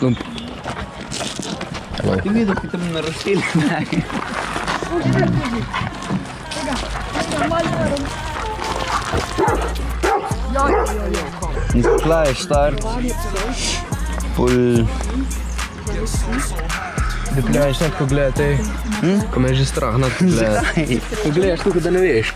Lump. Hindi daw kita mo na-refill. Gleich start. Full. Ти пляєш над поглядати. Комеш же страх над поглядати. Poglejaj tukaj, da ne veš.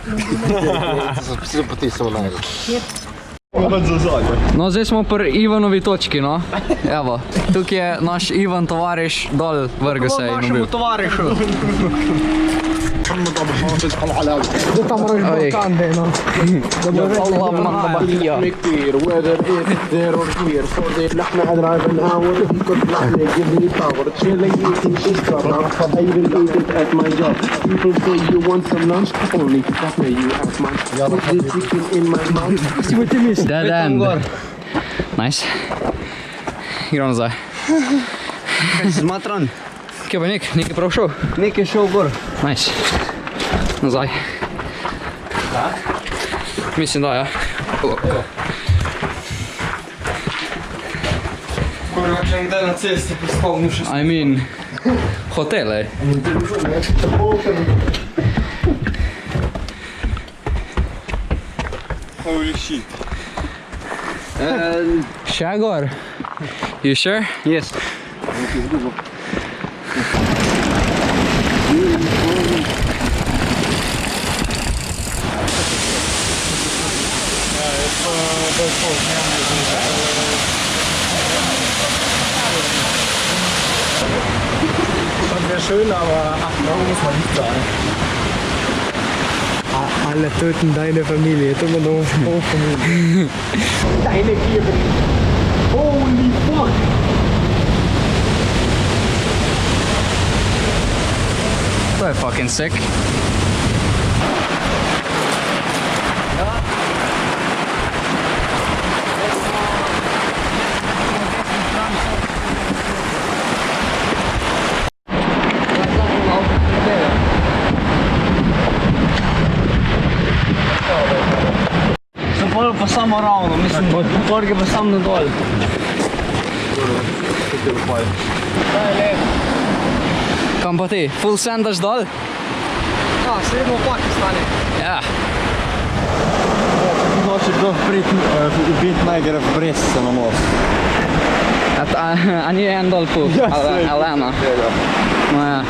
No, zdaj smo pri Ivanovi točki, no. Evo, tukaj je naš Ivan tovariš, dol vrga se je in ubil. Tovarišu. До там рож Балкан, де, ну. Allah Mahabaliya. Dead end. Nice. Игра назад. Смотран. Кеба, Ник прошел. Некий шел гор. Nice. Назад. Mislim, da, ja. Kurwa, če nekdaj na cesti pospomnil še I mean, hotele. Holy shit. Shagor. You sure? Yes. Das wäre schön, aber 8 Euro muss man nicht zahlen. Alle töten deine Familie, tun wir nur Familie. Deine Gier. Holy fuck! That fucking sick. Pa samo ravno, mislim, gorge pa sam na dol. Kam pa ti? Full sandaš dol? Ja, srednjo v Pakistane. Ja. Hoče kdo biti najgre v brez se na nos. A ni en dol pu? Ali ena? No ja.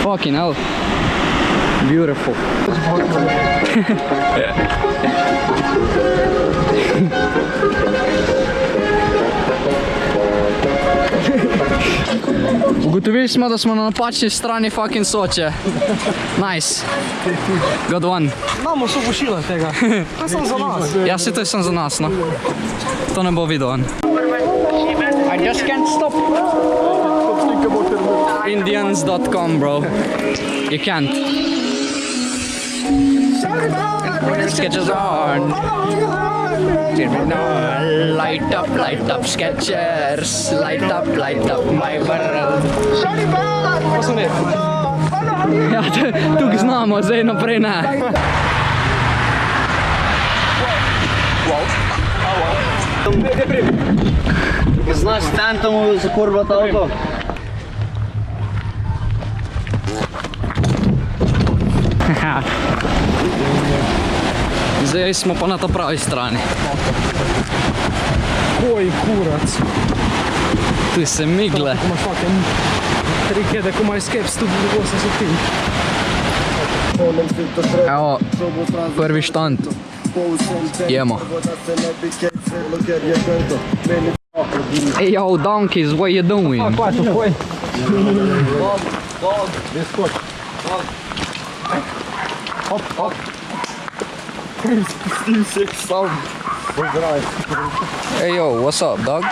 Fucking hell. Beautiful. Ugotovili smo, da smo na napačni strani fucking Soče. Nice. Good one. Imamo še pošila tega. To je samo za nas. Ja, se to je samo za nas, no. To ne bo videl on. I just can't stop. Indians.com, bro. You can't. Sketches on. Light up Skechers. Light up my world. Ko so ne? Ja, tukaj znamo, zdaj naprej ne. Znaš, stantomu za kurva ta avto? Zdaj smo pa na ta pravi strani. Koji kurac. Tu se migle. Ko imaš fucking trike, da ko imaš skeps tu bilo 80 tim. Evo, prvi štand. Jemo. Hey yo, donkeys, what you doing? Kaj to poj? Hop. Spustim se sam. Pozdrav. Hey yo, what's up, dog?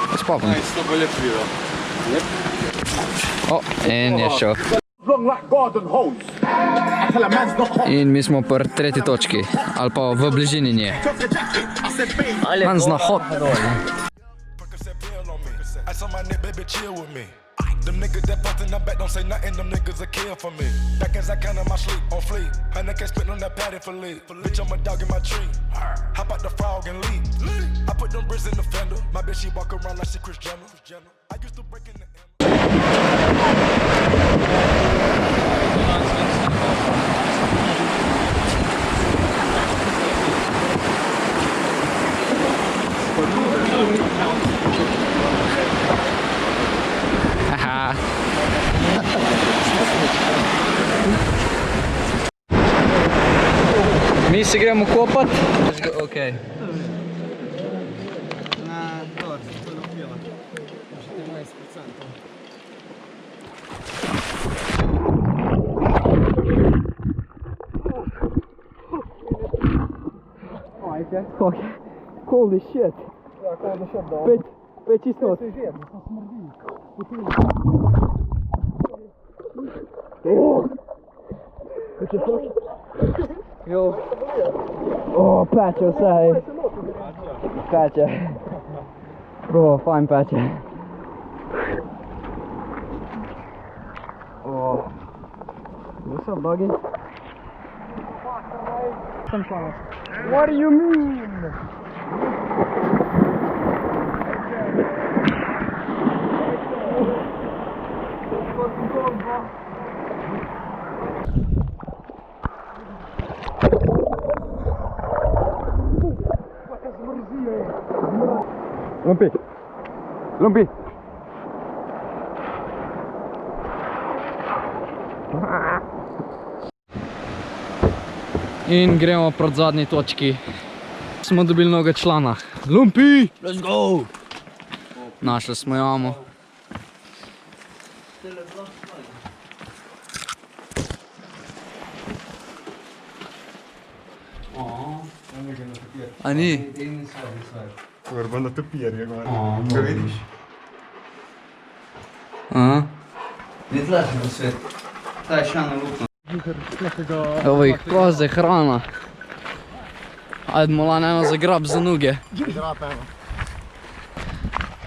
What's poppin'? To bolje pivo. Oh, in je šel. In mi smo pri tretji točki, ali pa v bližini nje. Man zna hot. Them niggas that post in the back don't say nothing, them niggas a kill for me. Back as I count on my sleep, on fleek. 100K split on that patty for lead. Bitch, I'm a dog in my tree. Hop out the frog and leave. I put them bricks in the fender. My bitch, she walk around like she Kris Jenner. I used to break in the Haha. Mi se gremo kopat. Okay. Na torc, quello qui là. 14%. Fuck. Cold as shit. Ja, cold as shit då. Пить чисто. Yo. Åh, Patcher säg. Patcher. Bra, fine Patcher. Åh. What's up, doggy? What do you mean? Lumpy. Lumpy. In gremo proti zadnji točki. Smo dobili novega člana. Lumpy! Let's go! Našli smo jamo. A ni? Guarda la topieria, guarda. Che vedi? Aha. Ne tlačimo svet. Ta je šla na lukno. Evo ih, koze, hrana. Ajdemo lan eno za grab za noge.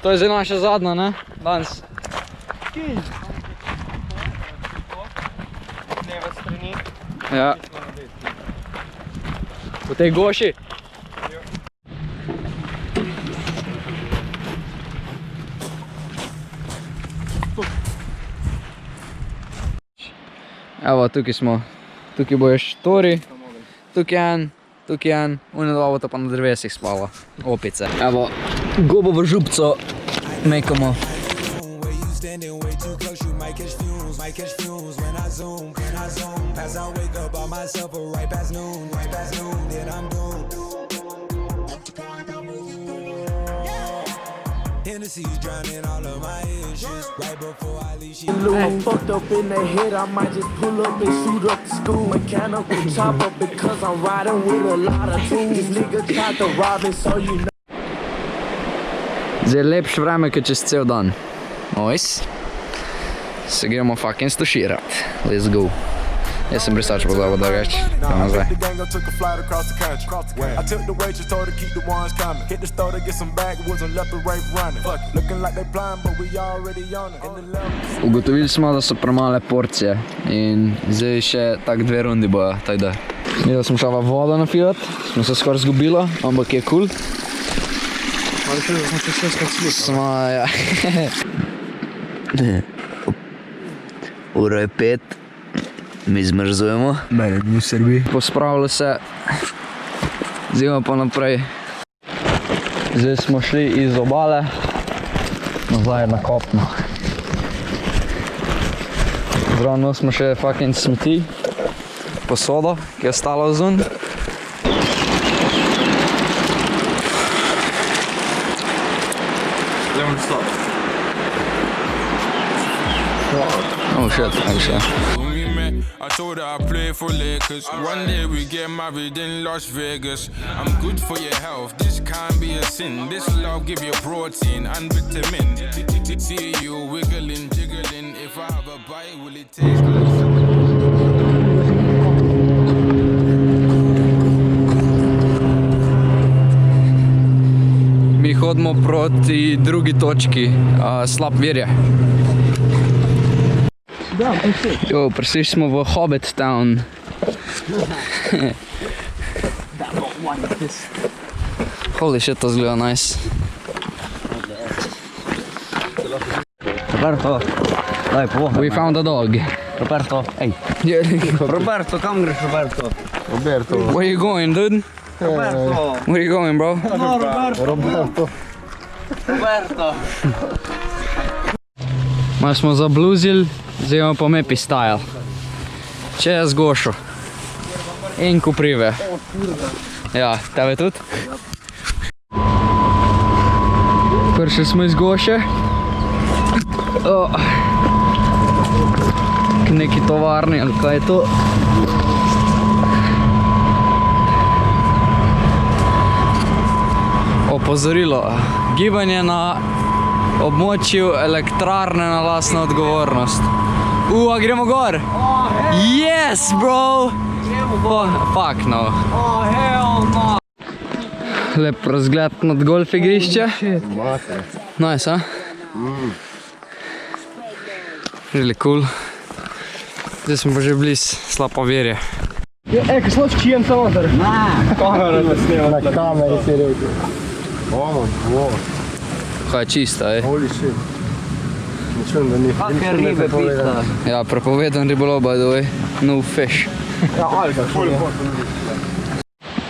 To je zdaj naša zadnja, ne? Danes. Leva strani. Ja. Po tej goši. Evo, tukaj smo. Tukaj bojo štori. Tukaj en. Une dva bodo pa na drevesih spala. Opice. Evo, gobo v župco mekamo. I'm fucked up in the head, I might just pull up and shoot up the school. Mechanical chopper because I'm riding with a lot of tools. This nigga tried to rob me, so you know. Zdaj je lepše vreme, kot čez cel dan. Ojs. Se gremo fucking stuširat. Let's go. Jaz sem brisač pogledal, da reč. Kaj nazaj. Ugotovili smo, da so premale porcije in zdaj še tak 2 rundi bojo, tako da. Jaz sem šla vodo napijat, smo se skoraj zgubila, ampak je cool. Ali še da smo se vse skak slikali. Smo, ja. Ura je 5. Mi zmrzujemo. Mene ni v Srbiji. Pospravili se. Zdaj pa naprej. Zdaj smo šli iz obale nazaj na kopno. Zraven smo še fucking smeti. Posodo, ki je ostala vzun. Lemon stop. Oh shit, actually. I told her I play for Lakers. One day we get married in Las Vegas. I'm good for your health, this can't be a sin. This love give you protein and vitamin. See you wiggling, jiggling. If I have a bite, will it taste good? Mi hodimo proti drugi točki, Slap Virje. Jo, prišli smo v Hobbit Town. Holy shit, to zgleda nice. Roberto, daj povohaj. We found a dog. Roberto, ej. Roberto, kam greš, Roberto? Roberto. Where you going, dude? Roberto. Where you going, bro? No, Roberto. Roberto. Roberto. Malo smo zabluzili, zdaj imamo pa Mepi style. Čez Gošo. In Koprive. Ja, tebe tudi? Prišli smo iz Goše. K neki tovarni, ali kaj je to? Opozorilo. Gibanje na območju elektrarne na lastno odgovornost. A gremo gor? Yes, bro! Fuck no. Lep razgled nad golf igrišče. Nice, huh? Really cool. Zdaj smo pa že bliz Slapoverje. Kaj sloč čijem tam noter? Kamera me snima. Na kameri si rekel. Kaj je čista, ej? Holy shit. Ničem, da ni. Kakve ribe pita. Ja, prepovedan ribolov, by the way. No fish. Ja, alga.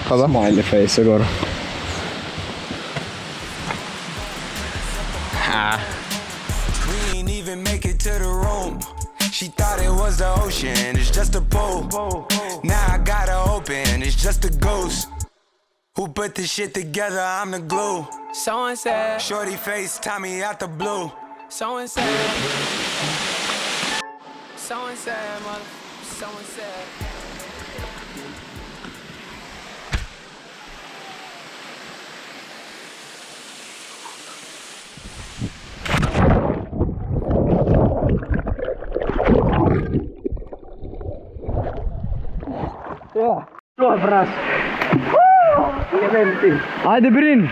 Kaj da? Smiley face, gor. We ain't even make it to the room. She thought it was the ocean, it's just a boat. Now I gotta open, it's just a ghost. Who put this shit together? I'm the glue. Someone said, shorty face, Tommy out the blue. Someone said, someone said, someone said. Ajde, Brin!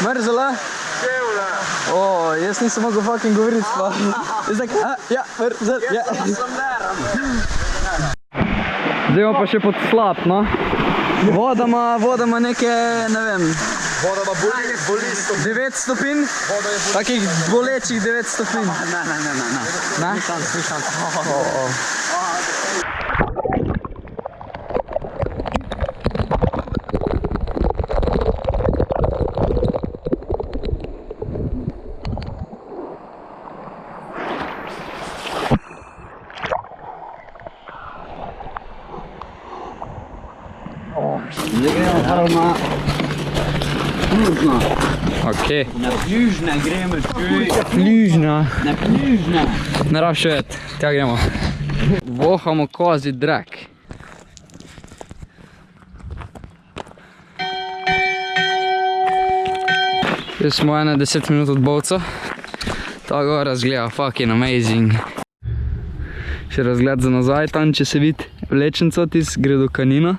Mrzela? O, jaz nisem mogel fucking govoriti sploh. Jaz tak, ja, mrzel, ja. Zdaj imamo pa še pod slab, no. Voda ima neke, ne vem, Voda ima boli 9 stopinj, takih bolečih 9 stopinj. Ne? Zdaj gremo prav na Pljužna. Okej. Na Pljužne gremo, čuj. Pljužna. Na Pljužne. Ne rabiš še vedeti, tja gremo. Vohamo kozji drak. Zdaj smo 10 minut od Bovca. Ta gora zgleda fucking amazing. Še razgled za nazaj, tam če se vidi vlečenco, tis gre do Kanina.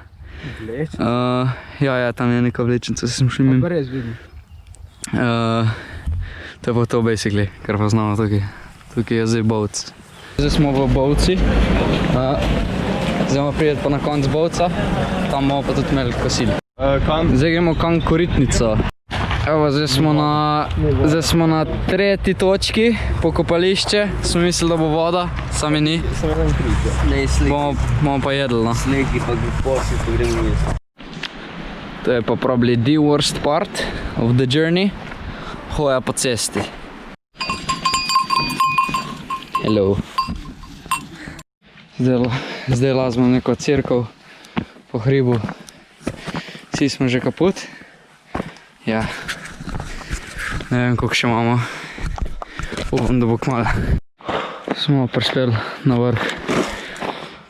Ja, tam je neka vlečenca, se sem šli mimo. Pa res vidim. To je pa to basically, kar pa znamo tukaj. Tukaj je zdaj Bovc. Zdaj smo v Bovci. Zdaj bomo prijeti pa na konc Bovca. Tam bomo pa tudi imeli kosil. Zdaj gremo kam Koritnico. Evo, zdaj smo na tretji točki, pokopališče. Smo mislili, da bo voda, sami ni. Bomo pa jedli, no. Sliki pa poslije, ko gremo jesti. To je pa probably the worst part of the journey. Hoja po cesti. Hello. Zdaj lazimo neko cerkev po hribu. Vsi smo že kaput. Ja. Ne vem, koliko še imamo. Upam, da bo kmalu. Smo prišli na vrh.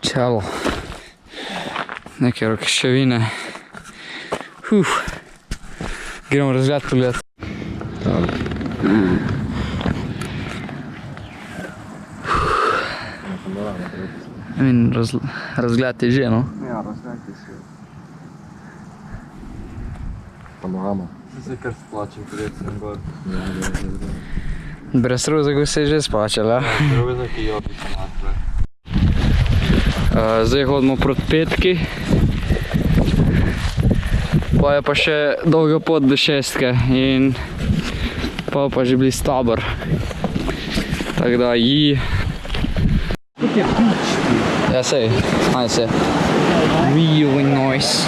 Čelo. Neke rokševine. Gremo razgled pogledati. In razgled je že, no. Ja, razgledajte se. Panorama. Se kar splačim, prijeti sem gor. Brez ruzega se je že splačalo, ja. Druga, ki jo bi se natrve. Zdaj hodimo proti Petki. Pa je pa še dolga pot do Šestke in pa že bili Tabor. Tako da Ja, sej, ajde se. Really nice.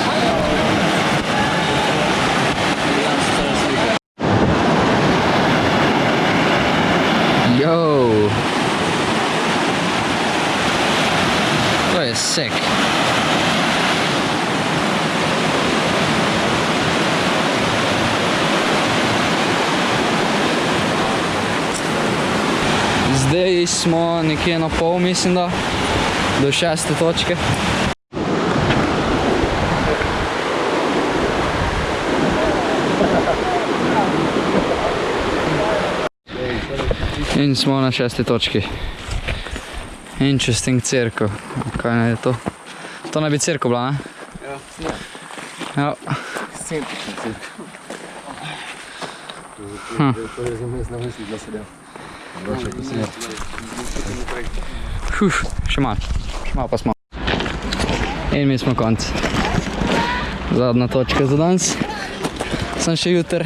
Yo! To je sick. Zdaj smo nekje na pol, mislim da, do 6. točke. In smo na 6. točki. Interesting cerkev. Kaj naj je to? To naj bi cerkev bila, ne? Ja. Ekscentrična cerkev. To je za me zna misli, da se del. Še malo. Še malo pa smo. In mi smo konc. Zadnja točka za danes. Sem še jutr.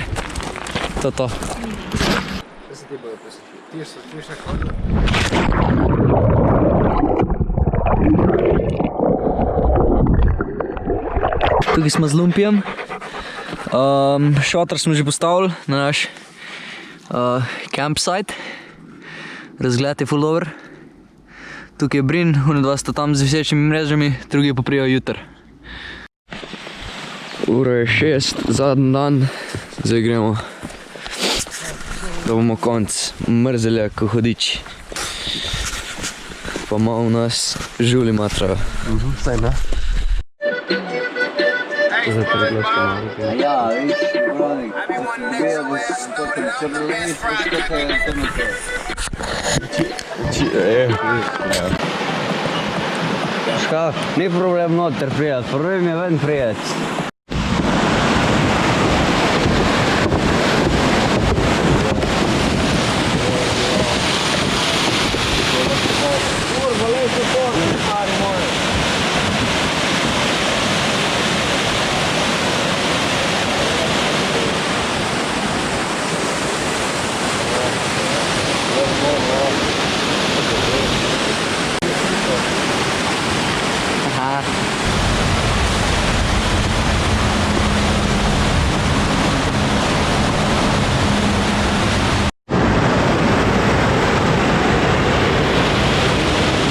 To. Kaj se ti bodo preslušati? Ti še hodil? Tukaj smo z Lumpijem. Šotor smo že postavili na naš campsite. Razgled je full over. Tukaj je Brin, dva sta tam z visečimi mrežami, drugi pa prijo jutr. Ura je 6, zadnji dan. Zdaj gremo, da bomo konc. Mrzelja ko hodič. Pa malo nas žuli matrajo. Saj ne. Zdaj predložka malo. Ja, viš, Veronik, bio boš potem črnolenit, poskoče temnite. Ška, ni problem noter prijat, problem je ven prijat.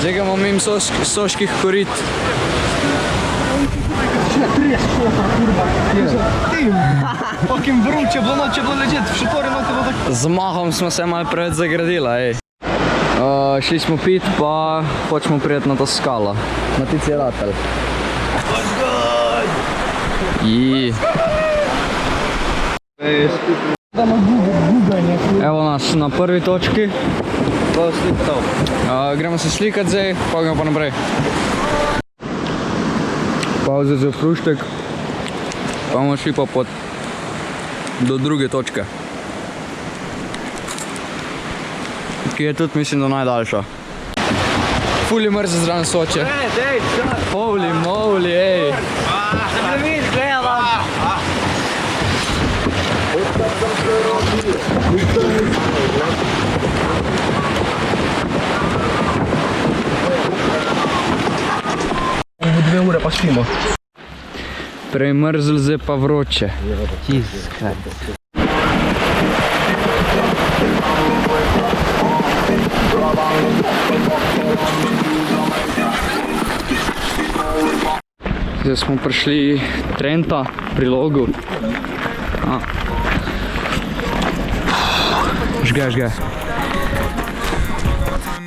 Zdaj ga imamo mimo Soških korit. Fucking vroče, bilo noče bilo ležeti, v šotori noče bilo tako. Z mahom smo se malo preveč zagradila, ej. Šli smo pit, pa hočemo prijeti na to skalo. Na ti ciratelj. Evo nas na prvi točki. Gremo se slikat zdaj, pa gremo pa naprej. Pauza za fruštek. Pa bomo šli pa pot do druge točke. Ki je tudi, mislim, da najdaljša. Ful je mrze zraven Soče. Holy moly, ej. V 2 ure pa spimo. Prej mrzlo, zdaj pa vroče. Zdaj smo prišli Trenta pri Logu. Žge.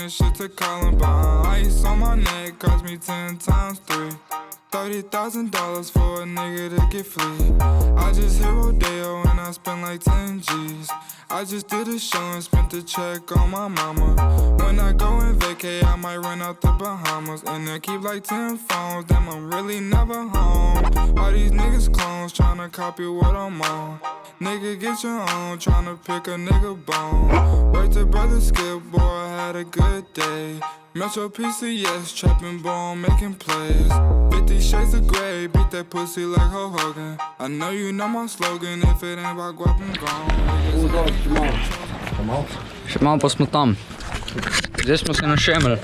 this shit to Columbine. Ice on my neck cost me 10 times 3. $30,000 for a nigga to get free. I just hit Rodeo and I spent like 10 G's. I just did a show and spent the check on my mama. When I go and vacay, I might run out the Bahamas. And I keep like 10 phones, damn, I'm really never home. All these niggas clones tryna copy what I'm on. Nigga, get your own, tryna pick a nigga bone. Word to brother Skip, boy, I had a good day. Metro PCS, trapping bone, making plays. 50 shades of gray, beat that pussy like Ho Hogan. I know you know my slogan, if it ain't about guap, I'm gone. Malo pa smo tam. Zdaj smo se našemili.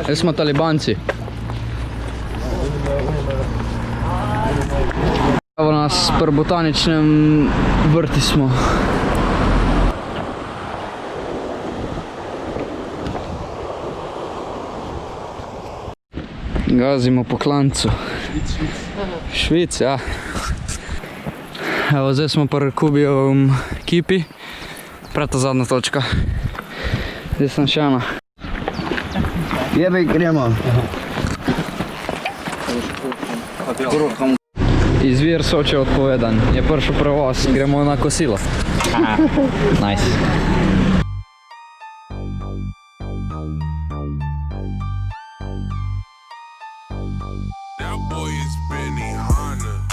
Zdaj smo talibanci. Evo nas pri botaničnem vrti smo. Gazimo po klancu. Švic, ja. Evo, zdaj smo pri Kubijevem kipi. Preta zadnja točka. Zdaj sem še ena. Jebej, gremo. Izvir Soče odpovedan. Je prišel prevoz, gremo na kosilo. Nice. That boy is Benny Hanna.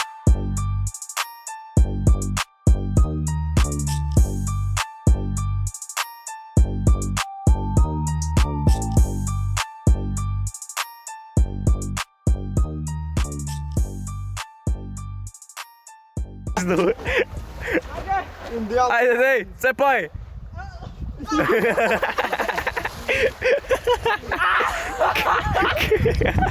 Ajde, dej, cepaj!